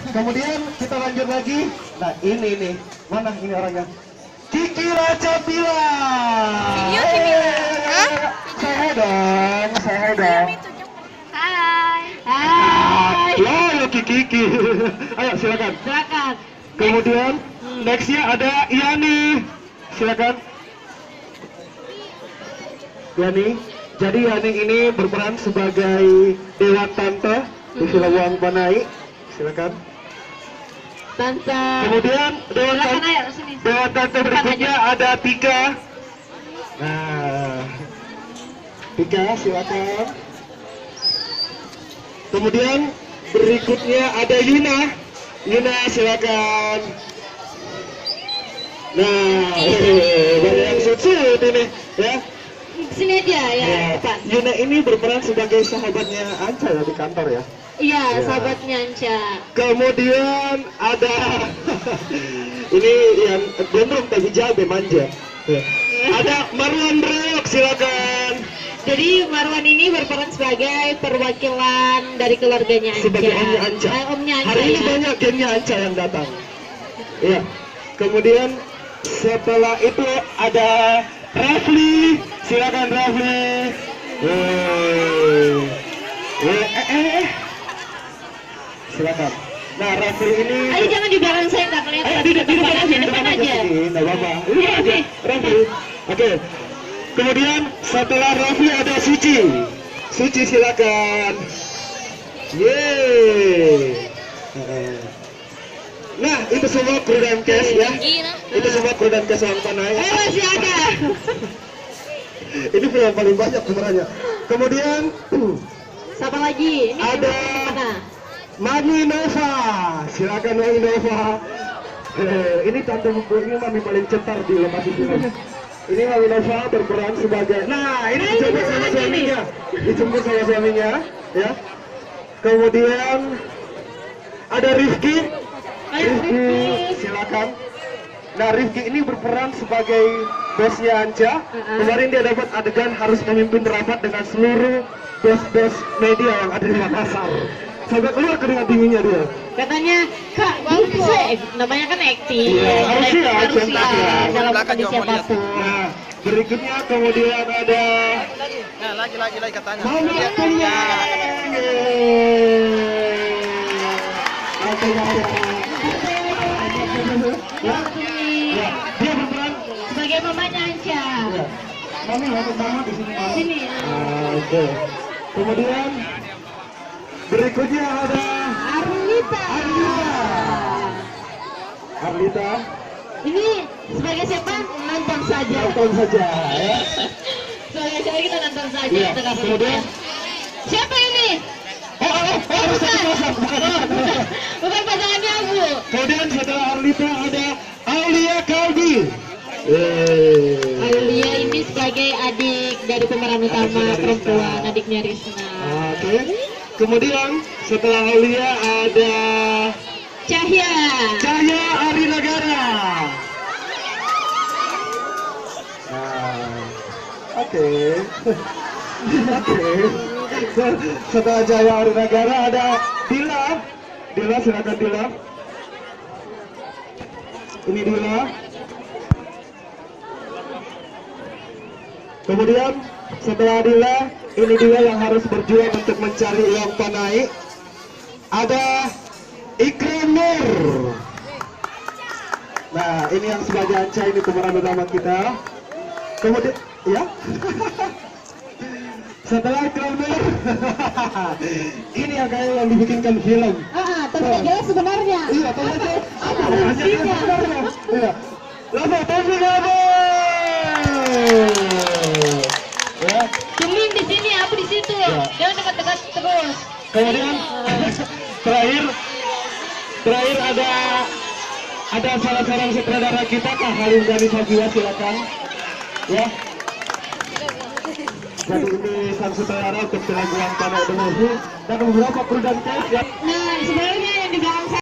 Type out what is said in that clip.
Kemudian kita lanjut lagi. Nah ini nih, mana ini orangnya? Kiki Rajabila. Iya, Cemila. Hah? Saya dong, saya dong. Hai. Hai. Yo Kiki. Ayo silakan. Silakan. Kemudian nextnya ada Yani. Silakan. Yani. Jadi Yani ini berperan sebagai Dewan Tante di film Uang Panai. Silakan. Tante. Kemudian Dewan Silakan Tante, ayo sini. Dewan Tante berikutnya ada Tika. Nah, Tika silakan. Kemudian berikutnya ada Yuna. Yuna silakan. Nah, banyak yang sud ini ya. Sini aja ya, Pak. Yuna ini berperan sebagai sahabatnya Anca ya di kantor ya. Iya, Ya. sahabatnya Anca. Kemudian ada ini yang gondrong tapi jabe manja. Ya. Ada Marwan Reok silakan. Jadi Marwan ini berperan sebagai perwakilan dari keluarganya Anca. Sebagai omnya Anca. Omnya Anca. Hari ini ya. banyak gengnya Anca yang datang. Iya. Kemudian setelah itu ada Rafli, silakan Rafli. Silakan. Nah Rafli ini. Ayo jangan di belakang saya, nggak kelihatan. Ayo di depan aja, depan aja. Tidak apa-apa. Ini aja, Rafli. Oke. Kemudian setelah Rafli ada Suci. Suci silakan. Yeay. Nah itu semua kru dan cast ya. Itu semua kru dan cast Uang Panai. Masih ada. Ini film paling banyak sebenarnya. Kemudian Siapa lagi? Ini Ada. mana? Mami Nova, silakan Mami Nova. Ini tante buku ini Mami paling cetar di lokasi film. Ini Mami Nova berperan sebagai. Nah, ini dijemput sama suaminya. Dijemput sama suaminya, ya. Kemudian ada Rifki. Rifki, silakan. Nah, Rifki ini berperan sebagai bosnya Anca. Kemarin dia dapat adegan harus memimpin rapat dengan seluruh bos-bos media yang ada di Makassar. Sampai keluar keringat dinginnya dia. Katanya, Kak, bisa namanya kan acting. Iya, harusnya, haruslah dalam Belakang kondisi juga mau lihat. apapun. Nah, berikutnya kemudian ada Nah, lagi katanya. Mama Lihat. Kunyang. Ya, dia berperan. Sebagai mamanya Anca. Ya. Mami waktu mama di sini. Mami. Sini. Oke. Kemudian berikutnya ada Arlita. Arlita. Ini sebagai siapa? Nonton saja. Nonton saja ya. Sebagai siapa kita nonton saja. Iya. Kita nggak perlu Kemudian tahu. Siapa ini? bukan. Bukan pasangannya Bu. Kemudian setelah Arlita ada Aulia Kalbi. Aulia ini sebagai adik dari pemeran utama perempuan, adiknya Risna. Oke. Kemudian setelah Aulia ada Cahya. Cahya Arinagara. Oke. Setelah Cahya Arinagara ada Dila. Dila silakan Dila. Ini Dila. Kemudian setelah Dila, ini dia yang harus berjuang untuk mencari uang Panai. Ada Ikram Nur. Nah, ini yang sebagai Anca, ini pemeran utama kita. Kemudian, ya. Setelah Ikram Nur, ini yang kayak yang dibikinkan film. Tapi nggak jelas sebenarnya. Iya, tahu aja. Apa fungsinya? sebenarnya? Iya. Lama Taufik Labo. Ya. Cemil di sini, aku di situ. Jangan dekat-dekat terus. Kemudian terakhir ada salah seorang sutradara kita Kak Halim Ghani Fabia, silakan. Ya. Jadi ini sang sutradara untuk film Uang Panai The Movie dan beberapa kru dan cast ya. Nah, sebenarnya yang di belakang saya